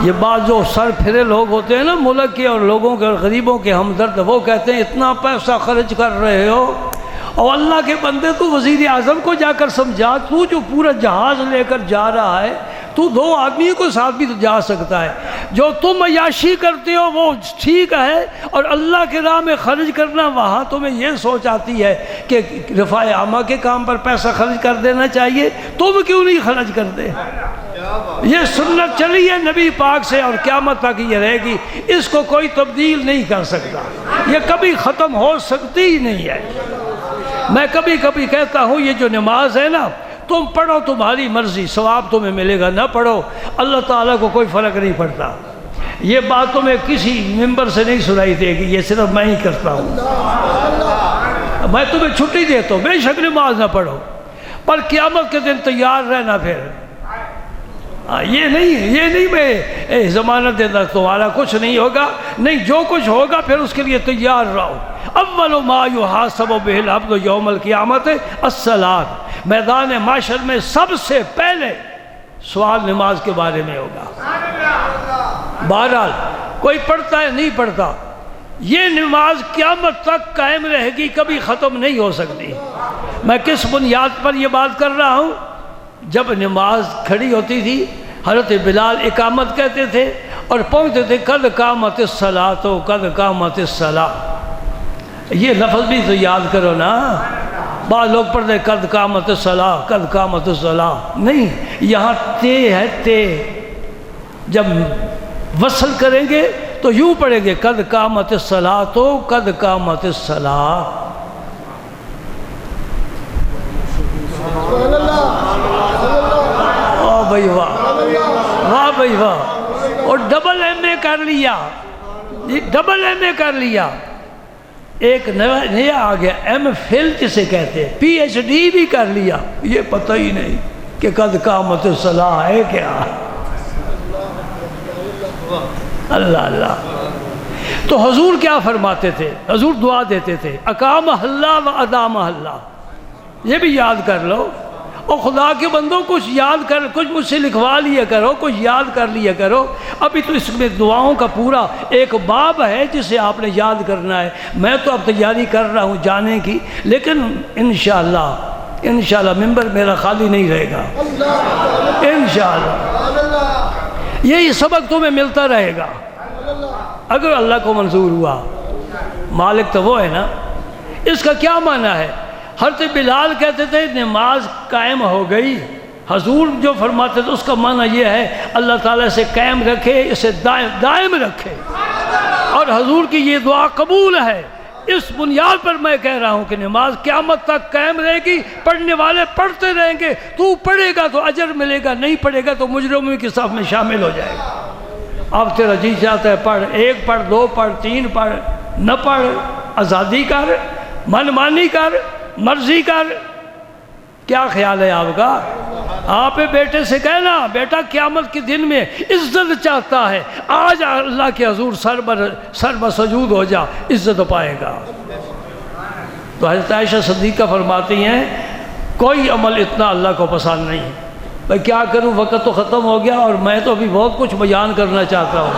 یہ بات جو سر پھرے لوگ ہوتے ہیں نا ملک کے اور لوگوں کے اور غریبوں کے ہمدرد، وہ کہتے ہیں اتنا پیسہ خرچ کر رہے ہو، اور اللہ کے بندے تو وزیر اعظم کو جا کر سمجھا، تو جو پورا جہاز لے کر جا رہا ہے تو 2 آدمی کو ساتھ بھی تو جا سکتا ہے، جو تم عیاشی کرتے ہو وہ ٹھیک ہے، اور اللہ کے راہ میں خرچ کرنا وہاں تمہیں یہ سوچ آتی ہے کہ رفاع عامہ کے کام پر پیسہ خرچ کر دینا چاہیے، تم کیوں نہیں خرچ کرتے؟ یہ سنت چلی ہے نبی پاک سے اور قیامت تک یہ رہے گی، اس کو کوئی تبدیل نہیں کر سکتا، یہ کبھی ختم ہو سکتی ہی نہیں ہے۔ میں کبھی کبھی کہتا ہوں یہ جو نماز ہے نا، تم پڑھو تمہاری مرضی، ثواب تمہیں ملے گا، نہ پڑھو اللہ تعالیٰ کو کوئی فرق نہیں پڑتا۔ یہ بات تمہیں کسی ممبر سے نہیں سنائی دے گی، یہ صرف میں ہی کرتا ہوں۔ میں تمہیں چھٹی دیتا ہوں، بے شک نماز نہ پڑھو، پر قیامت کے دن تیار رہنا پھر۔ یہ نہیں میں ضمانت دیتا تمہارا کچھ نہیں ہوگا، نہیں، جو کچھ ہوگا پھر اس کے لیے تیار رہو۔ اول ما یحاسب بہ العبد یوم القیامت الصلاۃ، میدان معاشر میں سب سے پہلے سوال نماز کے بارے میں ہوگا۔ بہرحال کوئی پڑھتا ہے نہیں پڑھتا، یہ نماز قیامت تک قائم رہے گی، کبھی ختم نہیں ہو سکتی۔ میں کس بنیاد پر یہ بات کر رہا ہوں؟ جب نماز کھڑی ہوتی تھی حضرت بلال اقامت کہتے تھے اور پہنچتے تھے قد قامت الصلاۃ قد قامت الصلاۃ، یہ لفظ بھی تو یاد کرو نا۔ بعض لوگ پڑھتے قد قامت الصلاۃ قد قامت الصلاۃ، نہیں، یہاں تے ہے تے، جب وصل کریں گے تو یوں پڑھیں گے قد قامت الصلاۃ قد قامت الصلاۃ۔ بھائی واہ، واہ بھائی واہ، اور ڈبل ایم اے کر لیا، ڈبل ایم اے کر لیا، ایک نیا آ گیا ایم فل جسے کہتے ہیں، پی ایچ ڈی بھی کر لیا، یہ پتہ ہی نہیں کہ قد قامت الصلاۃ ہے کیا۔ اللہ اللہ۔ تو حضور کیا فرماتے تھے؟ حضور دعا دیتے تھے اقامہ اللہ و ادامہ اللہ، یہ بھی یاد کر لو۔ اور خدا کے بندوں کچھ یاد کر، کچھ مجھ سے لکھوا لیا کرو، کچھ یاد کر لیا کرو۔ ابھی تو اس میں دعاؤں کا پورا ایک باب ہے جسے آپ نے یاد کرنا ہے۔ میں تو اب تیاری کر رہا ہوں جانے کی، لیکن انشاءاللہ ممبر میرا خالی نہیں رہے گا انشاءاللہ۔ یہی سبق تمہیں ملتا رہے گا اگر اللہ کو منظور ہوا۔ مالک تو وہ ہے نا۔ اس کا کیا معنی ہے؟ حضرت بلال کہتے تھے نماز قائم ہو گئی، حضور جو فرماتے تھے اس کا معنی یہ ہے اللہ تعالیٰ سے قائم رکھے، اسے دائم رکھے، اور حضور کی یہ دعا قبول ہے۔ اس بنیاد پر میں کہہ رہا ہوں کہ نماز قیامت تک قائم رہے گی، پڑھنے والے پڑھتے رہیں گے، تو پڑھے گا تو اجر ملے گا، نہیں پڑھے گا تو مجرموں کی صف میں شامل ہو جائے گا۔ اب تیرا جی چاہتا ہے پڑھ، 1 پڑھ، 2 پڑھ، 3 پڑھ، نہ پڑھ، آزادی کر، من مانی کر، مرضی کر۔ کیا خیال ہے آپ کا؟ آپ بیٹے سے کہنا بیٹا قیامت کے دن میں عزت چاہتا ہے، آج اللہ کے حضور سر بسجود ہو جا، عزت پائے گا۔ تو حضرت عائشہ صدیقہ فرماتی ہیں کوئی عمل اتنا اللہ کو پسند نہیں۔ میں کیا کروں، وقت تو ختم ہو گیا اور میں تو ابھی بہت کچھ بیان کرنا چاہتا ہوں۔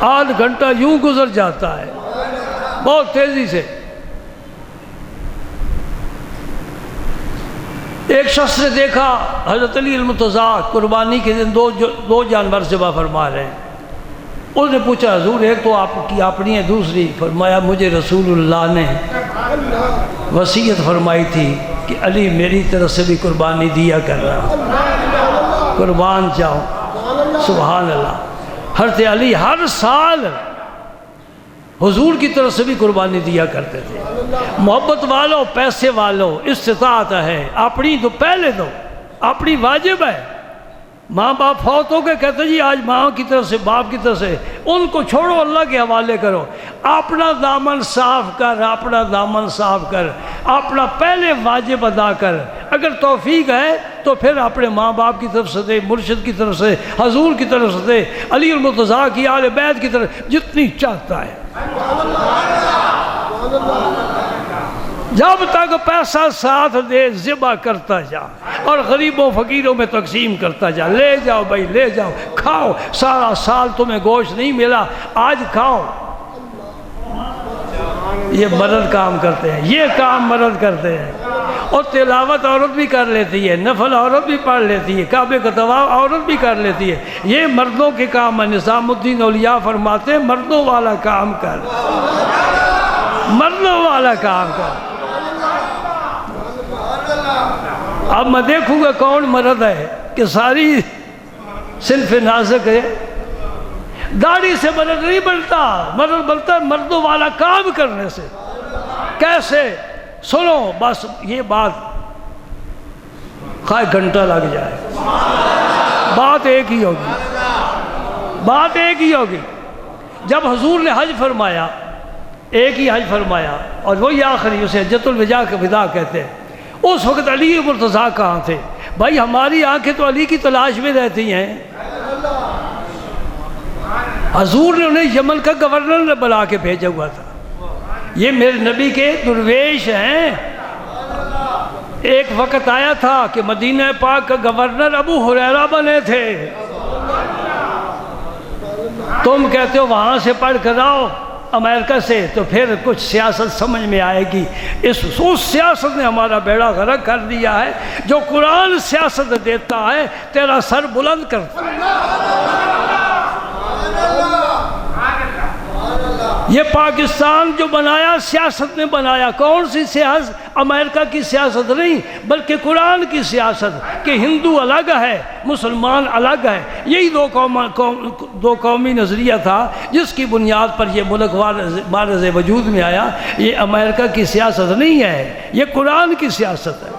8 گھنٹہ یوں گزر جاتا ہے بہت تیزی سے۔ ایک شخص نے دیکھا حضرت علی المرتضیٰ قربانی کے دن دو جانور ذبح فرما رہے ہیں۔ اس نے پوچھا حضور ایک تو آپ کی اپنی ہے، دوسری؟ فرمایا مجھے رسول اللہ نے وصیت فرمائی تھی کہ علی میری طرف سے بھی قربانی دیا کرنا، قربان جاؤ۔ سبحان اللہ۔ حضرت علی ہر سال حضور کی طرف سے بھی قربانی دیا کرتے تھے۔ محبت والو، پیسے والو، استطاعت ہے اپنی تو پہلے دو، اپنی واجب ہے، ماں باپ فوت ہو کے کہتے جی آج ماں کی طرف سے باپ کی طرف سے، ان کو چھوڑو، اللہ کے حوالے کرو، اپنا دامن صاف کر، اپنا دامن صاف کر، اپنا پہلے واجب ادا کر، اگر توفیق ہے تو پھر اپنے ماں باپ کی طرف سے دے، مرشد کی طرف سے، حضور کی طرف سے دے، علی المرتضیٰ کی، آل بیت کی طرف، جتنی چاہتا ہے۔ جب تک پیسہ ساتھ دے ذبح کرتا جا اور غریبوں فقیروں میں تقسیم کرتا جا، لے جاؤ بھائی لے جاؤ، کھاؤ، سارا سال تمہیں گوشت نہیں ملا، آج کھاؤ۔ یہ مرد کام کرتے ہیں، یہ کام مرد کرتے ہیں۔ اور تلاوت عورت بھی کر لیتی ہے، نفل عورت بھی پڑھ لیتی ہے، کعبے کا طواف عورت بھی کر لیتی ہے، یہ مردوں کے کام ہے۔ نظام الدین اولیاء فرماتے ہیں مردوں والا کام کر، مردوں والا کام کر۔ اب میں دیکھوں گا کون مرد ہے کہ ساری صنف نازک ہے۔ داڑھی سے مرد نہیں بنتا، مرد بنتا ہے مردوں والا کام کرنے سے۔ کیسے؟ سنو بس یہ بات، خواہ گھنٹہ لگ جائے، بات ایک ہی ہوگی، بات ایک ہی ہوگی۔ جب حضور نے حج فرمایا، ایک ہی حج فرمایا، اور وہی آخری، اسے حجۃ الوداع کا وداع کہتے ہیں۔ اس وقت علی مرتضیٰ کہاں تھے؟ بھائی ہماری آنکھیں تو علی کی تلاش میں رہتی ہیں۔ حضور نے انہیں یمن کا گورنر نے بلا کے بھیجا ہوا تھا، یہ میرے نبی کے درویش ہیں۔ ایک وقت آیا تھا کہ مدینہ پاک کا گورنر ابو ہریرہ بنے تھے، تم کہتے ہو وہاں سے پڑھ کر آؤ امریکہ سے تو پھر کچھ سیاست سمجھ میں آئے گی۔ اس سیاست نے ہمارا بیڑا غرق کر دیا ہے۔ جو قرآن سیاست دیتا ہے تیرا سر بلند کرتا ہے۔ یہ پاکستان جو بنایا سیاست نے بنایا، کون سی سیاست؟ امریکہ کی سیاست نہیں بلکہ قرآن کی سیاست، کہ ہندو الگ ہے مسلمان الگ ہے۔ یہی دو قومی نظریہ تھا جس کی بنیاد پر یہ ملک معرض وجود میں آیا۔ یہ امریکہ کی سیاست نہیں ہے، یہ قرآن کی سیاست ہے۔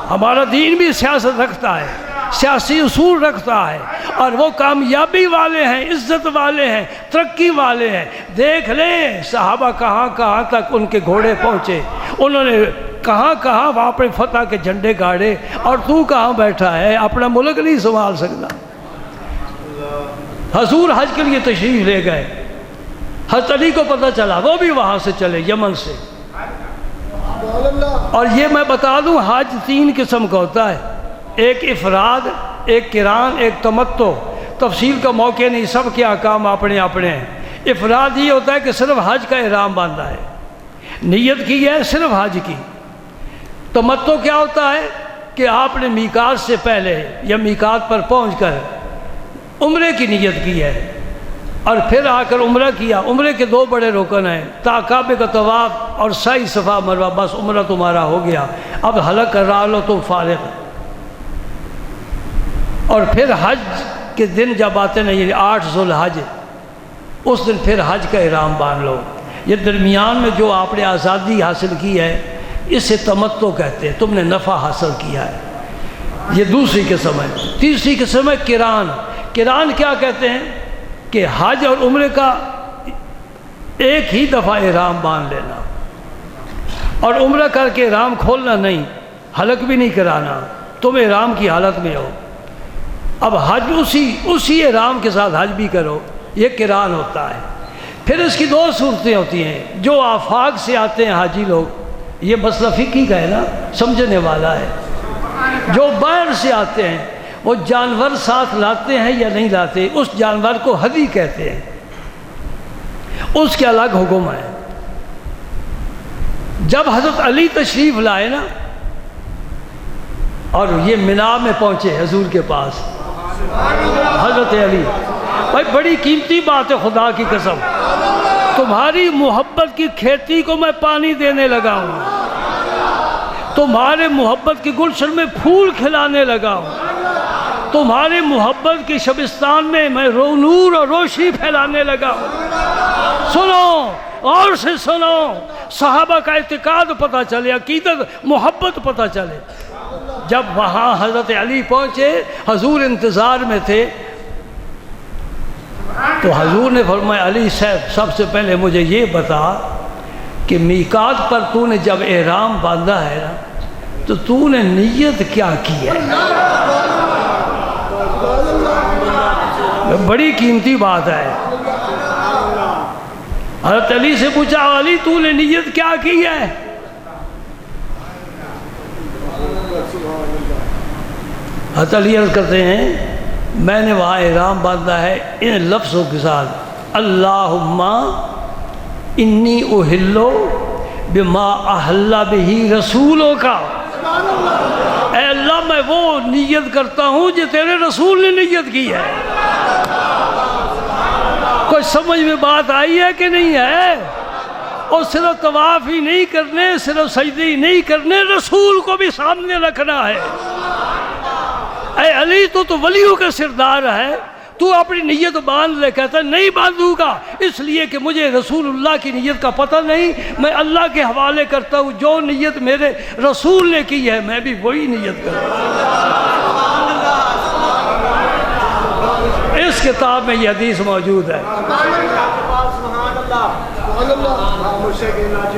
ہمارا دین بھی سیاست رکھتا ہے، سیاسی اصول رکھتا ہے، اور وہ کامیابی والے ہیں، عزت والے ہیں، ترقی والے ہیں۔ دیکھ لیں صحابہ کہاں کہاں تک ان کے گھوڑے پہنچے، انہوں نے کہاں کہاں وہاں پہ فتح کے جھنڈے گاڑے، اور تو کہاں بیٹھا ہے اپنا ملک نہیں سنبھال سکتا۔ حضور حج کے لیے تشریف لے گئے، حضرت علی کو پتہ چلا، وہ بھی وہاں سے چلے یمن سے۔ اور یہ میں بتا دوں حج 3 قسم کا ہوتا ہے، ایک افراد، ایک قران، ایک تمتع۔ تفصیل کا موقع نہیں، سب کے احکام اپنے اپنے ہیں۔ افراد یہ ہوتا ہے کہ صرف حج کا احرام باندھا ہے، نیت کی ہے صرف حج کی۔ تمتع کیا ہوتا ہے کہ آپ نے میقات سے پہلے یا میقات پر پہنچ کر عمرے کی نیت کی ہے، اور پھر آ کر عمرہ کیا۔ عمرے کے 2 بڑے رکن ہیں، کعبے کا طواف اور سعی صفا مروہ، بس عمرہ تمہارا ہو گیا، اب حلق کر رہا لو تم فارغ۔ اور پھر حج کے دن جب آتے ہیں، یہ 8 ذوالحج، اس دن پھر حج کا احرام باندھ لو۔ یہ درمیان میں جو آپ نے آزادی حاصل کی ہے اسے تمتع کہتے ہیں، تم نے نفع حاصل کیا ہے، یہ دوسری قسم ہے۔ تیسری قسم ہے قران۔ قران کیا کہتے ہیں کہ حج اور عمرے کا ایک ہی دفعہ احرام باندھ لینا، اور عمرہ کر کے احرام کھولنا نہیں، حلق بھی نہیں کرانا، تم احرام کی حالت میں ہو، اب حج اسی احرام کے ساتھ حج بھی کرو، یہ قران ہوتا ہے۔ پھر اس کی 2 صورتیں ہوتی ہیں، جو آفاق سے آتے ہیں حاجی لوگ، یہ مسئلہ فقہی کا ہے نا، سمجھنے والا ہے۔ جو باہر سے آتے ہیں وہ جانور ساتھ لاتے ہیں یا نہیں لاتے، اس جانور کو ہدی کہتے ہیں، اس کے الگ حکم ہے۔ جب حضرت علی تشریف لائے نا اور یہ مینا میں پہنچے حضور کے پاس، حضرت علی، بھائی بڑی قیمتی بات ہے، خدا کی قسم تمہاری محبت کی کھیتی کو میں پانی دینے لگا ہوں، تمہارے محبت کی گلشن میں پھول کھلانے لگا ہوں، تمہارے محبت کی شبستان میں میں نور اور روشنی پھیلانے لگا ہوں۔ سنو اور سے سنو، صحابہ کا اعتقاد پتہ چلے، عقیدت محبت پتہ چلے۔ جب وہاں حضرت علی پہنچے، حضور انتظار میں تھے، تو حضور نے فرمایا علی صاحب سب سے پہلے مجھے یہ بتا کہ میقات پر تو نے جب احرام باندھا ہے نا تو نے نیت کیا کی ہے؟ بڑی قیمتی بات ہے۔ حضرت علی سے پوچھا علی تو نے نیت کیا کی ہے؟ حضرت علی عرض کرتے ہیں میں نے وہاں احرام باندھا ہے ان لفظوں کے ساتھ، اللہم انی احلو بما احل بہ رسولوں کا، اے اللہ میں وہ نیت کرتا ہوں جو تیرے رسول نے نیت کی ہے۔ کوئی سمجھ میں بات آئی ہے کہ نہیں ہے؟ اور صرف طواف ہی نہیں کرنے، صرف سجدے ہی نہیں کرنے، رسول کو بھی سامنے رکھنا ہے۔ اے علی تو ولیوں کا سردار ہے، تو اپنی نیت باندھ لے، کہتا ہے نہیں باندھوں گا، اس لیے کہ مجھے رسول اللہ کی نیت کا پتہ نہیں، میں اللہ کے حوالے کرتا ہوں، جو نیت میرے رسول نے کی ہے میں بھی وہی نیت کرتا ہوں۔ اس کتاب میں یہ حدیث موجود ہے۔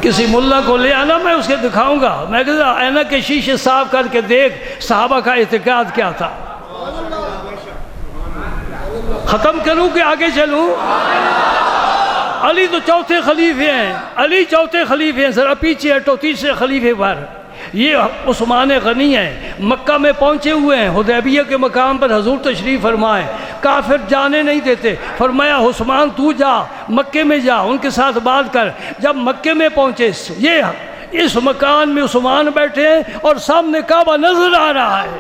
کسی ملا کو لے آنا، میں اس کے دکھاؤں گا، میں کہتا عینک کے شیشے صاف کر کے دیکھ صحابہ کا اعتقاد کیا تھا۔ ختم کروں کہ آگے چلوں؟ علی تو چوتھے خلیفے ہیں، علی چوتھے خلیفے ہیں، ذرا پیچھے ہٹو تیسرے خلیفے پر، یہ عثمان غنی ہیں، مکہ میں پہنچے ہوئے ہیں، حدیبیہ کے مقام پر حضور تشریف فرمائے، کافر جانے نہیں دیتے، فرمایا عثمان تو جا، مکے میں جا، ان کے ساتھ بات کر۔ جب مکے میں پہنچے، یہ اس مکان میں عثمان بیٹھے ہیں اور سامنے کعبہ نظر آ رہا ہے۔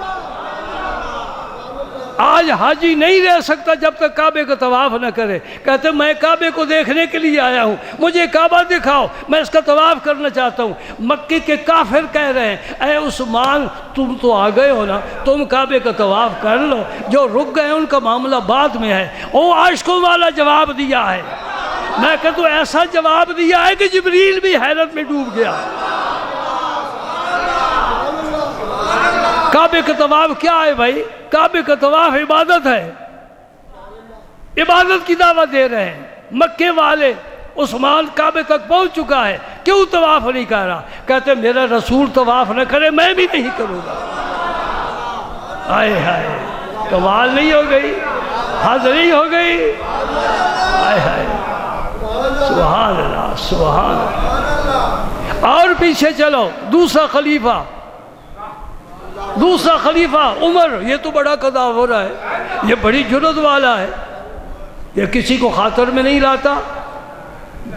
آج حاجی نہیں رہ سکتا جب تک کعبے کا طواف نہ کرے، کہتے میں کعبے کو دیکھنے کے لیے آیا ہوں، مجھے کعبہ دکھاؤ، میں اس کا طواف کرنا چاہتا ہوں۔ مکے کے کافر کہہ رہے ہیں اے عثمان تم تو آ گئے ہو نا، تم کعبے کا طواف کر لو، جو رک گئے ان کا معاملہ بعد میں ہے۔ وہ عاشقوں والا جواب دیا ہے، میں کہتا ہوں ایسا جواب دیا ہے کہ جبریل بھی حیرت میں ڈوب گیا۔ کعبے کا طواف کیا ہے بھائی؟ کعبے کا طواف عبادت ہے، عبادت کی دعوت دے رہے ہیں مکے والے۔ عثمان کعبے تک پہنچ چکا ہے، کیوں طواف نہیں کر رہا؟ کہتے میرا رسول طواف نہ کرے میں بھی نہیں کروں گا۔ آئے ہائے، کمال نہیں ہو گئی، حد نہیں ہو گئی؟ آئے ہائے، سبحان اللہ سبحان اللہ۔ اور پیچھے چلو، دوسرا خلیفہ عمر، یہ تو بڑا قضا ہو رہا ہے، یہ بڑی جرأت والا ہے، یہ کسی کو خاطر میں نہیں لاتا۔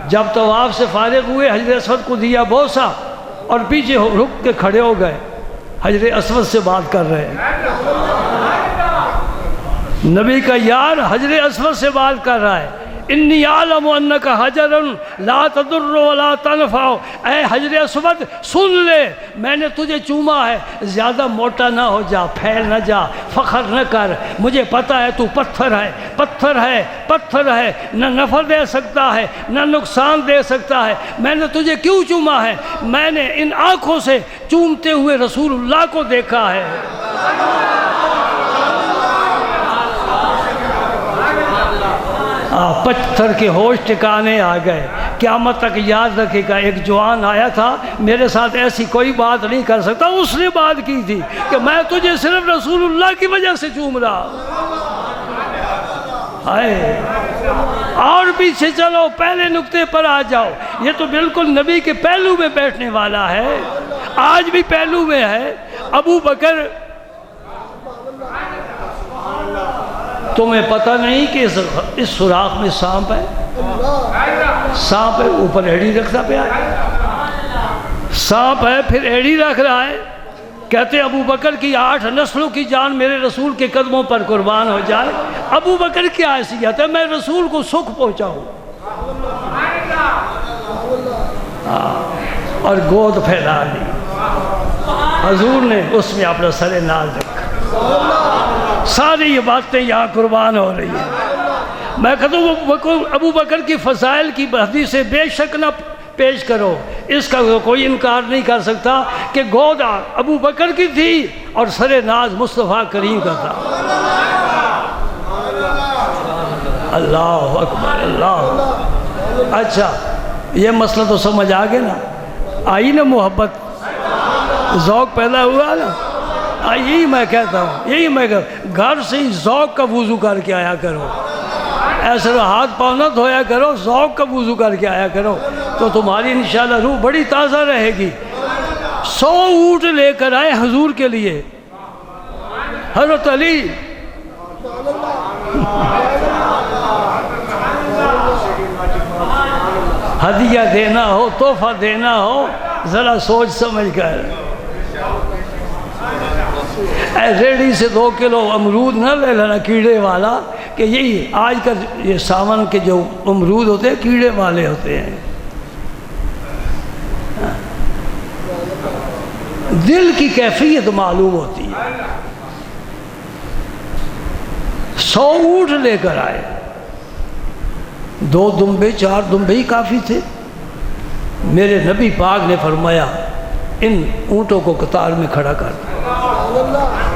جب طواف سے فارغ ہوئے حجر اسود کو دیا بوسہ اور پیچھے رک کے کھڑے ہو گئے، حجر اسود سے بات کر رہے ہیں، نبی کا یار حجر اسود سے بات کر رہا ہے۔ انی عالم انک حجر لا تضر ولا تنفع، اے حجر اسود سن لے، میں نے تجھے چوما ہے، زیادہ موٹا نہ ہو جا، پھیل نہ جا، فخر نہ کر، مجھے پتہ ہے تو پتھر ہے، نہ نفع دے سکتا ہے نہ نقصان دے سکتا ہے، میں نے تجھے کیوں چوما ہے؟ میں نے ان آنکھوں سے چومتے ہوئے رسول اللہ کو دیکھا ہے۔ پتھر کے ہوش ٹکانے آ گئے۔ قیامت تک یاد رکھے گا، ایک جوان آیا تھا میرے ساتھ ایسی کوئی بات نہیں کر سکتا، اس نے بات کی تھی کہ میں تجھے صرف رسول اللہ کی وجہ سے چوم رہا۔ اور پیچھے چلو، پہلے نقطے پر آ جاؤ، یہ تو بالکل نبی کے پہلو میں بیٹھنے والا ہے، آج بھی پہلو میں ہے۔ ابو بکر، تمہیں پتہ نہیں کہ اس سوراخ میں سانپ ہے؟ سانپ ہے، اوپر ایڑی رکھتا پیا ہے، سانپ ہے پھر ایڑی رکھ رہا ہے۔ کہتے ابو بکر کی 8 نسلوں کی جان میرے رسول کے قدموں پر قربان ہو جائے۔ ابو بکر کیا حیثیت ہے؟ میں رسول کو سکھ پہنچاؤں، اور گود پھیلا لی، حضور نے اس میں اپنا سر ناز رکھا۔ ساری یہ باتیں یہاں قربان ہو رہی ہیں۔ میں کہتا ہوں ابو بکر کی فضائل کی حدیثیں بے شک نہ پیش کرو، اس کا کوئی انکار نہیں کر سکتا کہ گود ابو بکر کی تھی، اور سر ناز مصطفیٰ کریم کا تھا۔ اللہ اکبر اللہ۔ اچھا یہ مسئلہ تو سمجھ آ گیا نا، آئی نا محبت، ذوق پیدا ہوا نا، یہی میں کہتا ہوں، یہی میں کہتا ہوں، گھر سے ہی ذوق کا وضو کر کے آیا کرو، ایسے ہاتھ پاؤں نہ دھویا کرو، ذوق کا وضو کر کے آیا کرو، تو تمہاری انشاءاللہ روح بڑی تازہ رہے گی۔ 100 اونٹ لے کر آئے حضور کے لیے حضرت علی، ہدیہ دینا ہو، تحفہ دینا ہو، ذرا سوچ سمجھ کر، ریڑھی سے 2 کلو امرود نہ لے لینا کیڑے والا، کہ یہی آج کل یہ ساون کے جو امرود ہوتے ہیں کیڑے والے ہوتے ہیں۔ دل کی کیفیت معلوم ہوتی ہے۔ 100 اونٹ لے کر آئے، 2 دمبے 4 دمبے ہی کافی تھے۔ میرے نبی پاک نے فرمایا ان اونٹوں کو قطار میں کھڑا کر دو،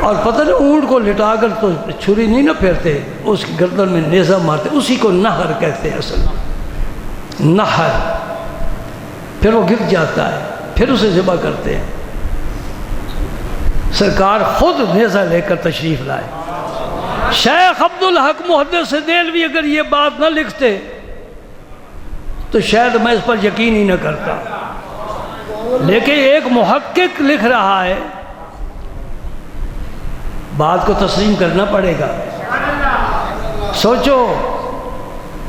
اور پتہ نہیں اونٹ کو لٹا کر تو چھری نہیں نہ پھیرتے، اس کی گردن میں نیزہ مارتے، اسی کو نہر کہتے ہیں اصل میں، نہر۔ پھر وہ گر جاتا ہے، پھر اسے ذبح کرتے ہیں۔ سرکار خود نیزہ لے کر تشریف لائے۔ شیخ عبدالحق محدث دہلوی اگر یہ بات نہ لکھتے تو شاید میں اس پر یقین ہی نہ کرتا، لیکن ایک محقق لکھ رہا ہے، بات کو تسلیم کرنا پڑے گا۔ سوچو،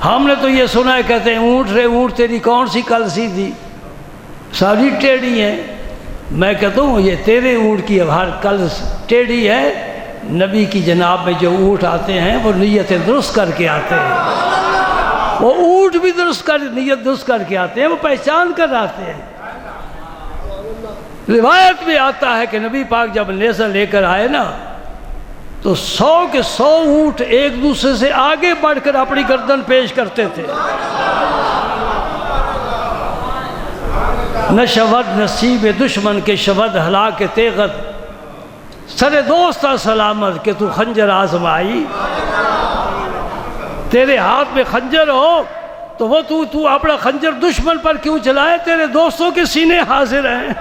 ہم نے تو یہ سنا ہے، کہتے ہیں اونٹ رے اونٹ تیری کون سی کل سی تھی، ساری ٹیڑھی ہیں۔ میں کہتا ہوں یہ تیرے اونٹ کی ہر کل ٹیڑھی ہے، نبی کی جناب میں جو اونٹ آتے ہیں وہ نیتیں درست کر کے آتے ہیں، وہ اونٹ بھی درست کر نیت درست کر کے آتے ہیں، وہ پہچان کر آتے ہیں۔ روایت میں آتا ہے کہ نبی پاک جب نیزہ لے کر آئے نا تو 100 کے 100 اونٹ ایک دوسرے سے آگے بڑھ کر اپنی گردن پیش کرتے تھے۔ نہ شود نصیب دشمن کے شود ہلاک تیغت، سر دوست سلامت کہ تو خنجر آزمائی۔ تیرے ہاتھ میں خنجر ہو تو وہ تو اپنا خنجر دشمن پر کیوں چلائے، تیرے دوستوں کے سینے حاضر ہیں۔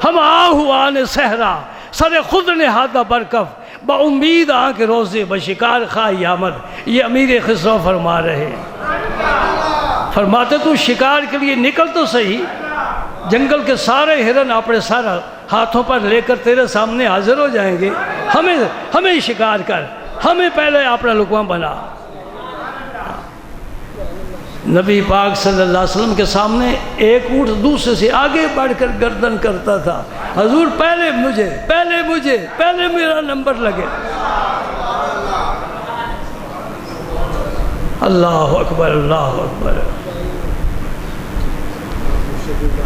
ہم آہوان صحرا سر خود نہادہ برکف، با امید آنکھ روزے بشکار خواہی آمد۔ یہ امیر خسرو فرما رہے ہیں، فرماتے تو شکار کے لیے نکل تو صحیح، جنگل کے سارے ہرن اپنے سارا ہاتھوں پر لے کر تیرے سامنے حاضر ہو جائیں گے، ہمیں شکار کر، ہمیں پہلے اپنا لقمہ بنا۔ نبی پاک صلی اللہ علیہ وسلم کے سامنے ایک اونٹ دوسرے سے آگے بڑھ کر گردن کرتا تھا، حضور پہلے مجھے پہلے میرا نمبر لگے۔ اللہ اکبر اللہ اکبر۔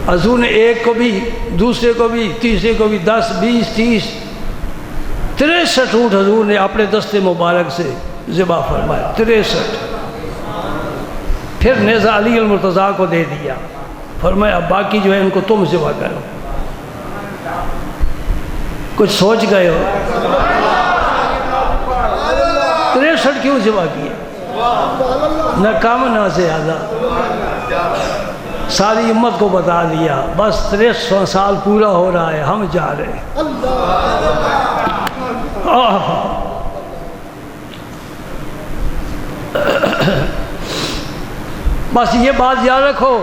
حضور نے ایک کو بھی، دوسرے کو بھی، تیسرے کو بھی 10 20 30 63 اونٹ حضور نے اپنے دستے مبارک سے ذبح فرمایا، 63۔ پھر نیزہ علی المرتضیٰ کو دے دیا، فرمایا باقی جو ہے ان کو تم ذبح کرو۔ کچھ سوچ گئے ہو 63 کیوں ذبح کیے؟ نہ کم نہ زیادہ، ساری امت کو بتا دیا بس 63 سال پورا ہو رہا ہے، ہم جا رہے ہیں۔ بس یہ بات یاد رکھو،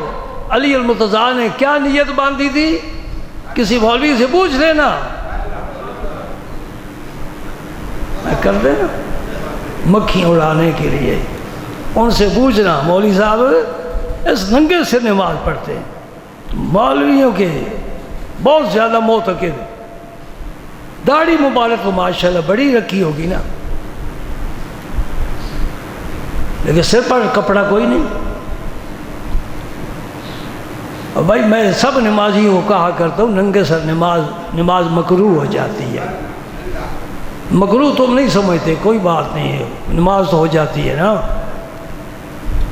علی المرتضیٰ نے کیا نیت باندھی تھی، کسی مولوی سے پوچھ لینا، کر دینا مکھیاں اڑانے کے لیے، ان سے پوچھنا مولوی صاحب اس ننگے سے نماز پڑھتے ہیں، مولویوں کے بہت زیادہ معتقد، داڑھی مبارک تو ماشاءاللہ بڑی رکھی ہوگی نا، لیکن سر پر کپڑا کوئی نہیں۔ اور بھائی میں سب نمازیوں کو کہا کرتا ہوں ننگے سر نماز مکروہ ہو جاتی ہے، مکروہ تم نہیں سمجھتے، کوئی بات نہیں ہے، نماز تو ہو جاتی ہے نا۔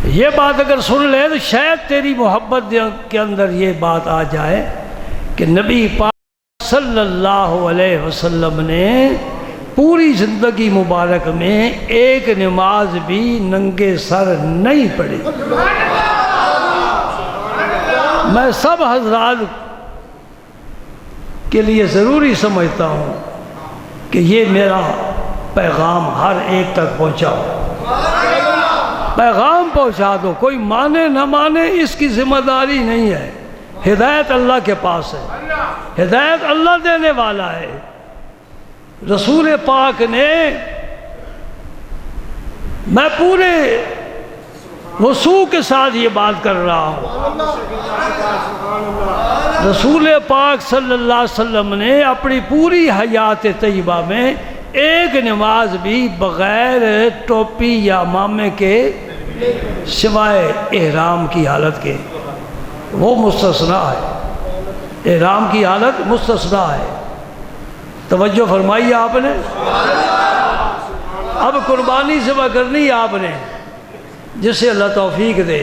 یہ بات اگر سن لے تو شاید تیری محبت کے اندر یہ بات آ جائے کہ نبی پاک صلی اللہ علیہ وسلم نے پوری زندگی مبارک میں ایک نماز بھی ننگے سر نہیں پڑھی۔ میں سب حضرات کے لیے ضروری سمجھتا ہوں کہ یہ میرا پیغام ہر ایک تک پہنچاؤ، پیغام پہنچا دو، کوئی مانے نہ مانے اس کی ذمہ داری نہیں ہے، ہدایت اللہ کے پاس ہے، ہدایت اللہ دینے والا ہے۔ رسول پاک نے، میں پورے وضو کے ساتھ یہ بات کر رہا ہوں، رسول پاک صلی اللہ علیہ وسلم نے اپنی پوری حیات طیبہ میں ایک نماز بھی بغیر ٹوپی یا عمامے کے سوائے احرام کی حالت کے، وہ مستثنیٰ ہے، احرام کی حالت مستثنیٰ ہے۔ توجہ فرمائی آپ نے۔ اب قربانی ذبح کرنی ہے آپ نے، جس سے اللہ توفیق دے،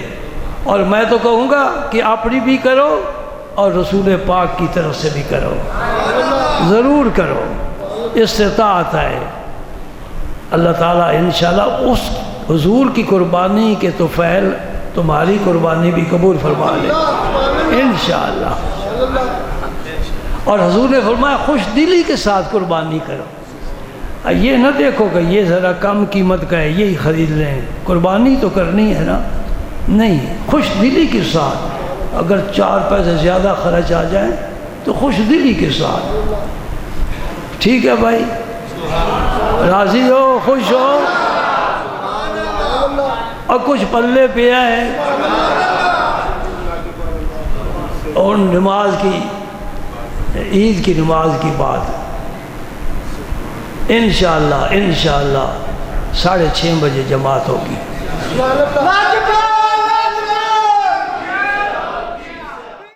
اور میں تو کہوں گا کہ اپنی بھی کرو اور رسول پاک کی طرف سے بھی کرو، ضرور کرو، استطاعت ہے۔ اللہ تعالیٰ انشاءاللہ اس حضور کی قربانی کے طفیل تمہاری قربانی بھی قبول فرما لے انشاءاللہ۔ اور حضور نے فرمایا خوش دلی کے ساتھ قربانی کرو، یہ نہ دیکھو کہ یہ ذرا کم قیمت کا ہے یہی خرید لیں، قربانی تو کرنی ہے نا، نہیں، خوش دلی کے ساتھ، اگر 4 پیسے زیادہ خرچ آ جائیں تو خوش دلی کے ساتھ، ٹھیک ہے بھائی، راضی ہو، خوش ہو، اور کچھ پلے پہ ہے اور نماز کی، عید کی نماز کی بات انشاءاللہ 6:30 بجے جماعت ہوگی۔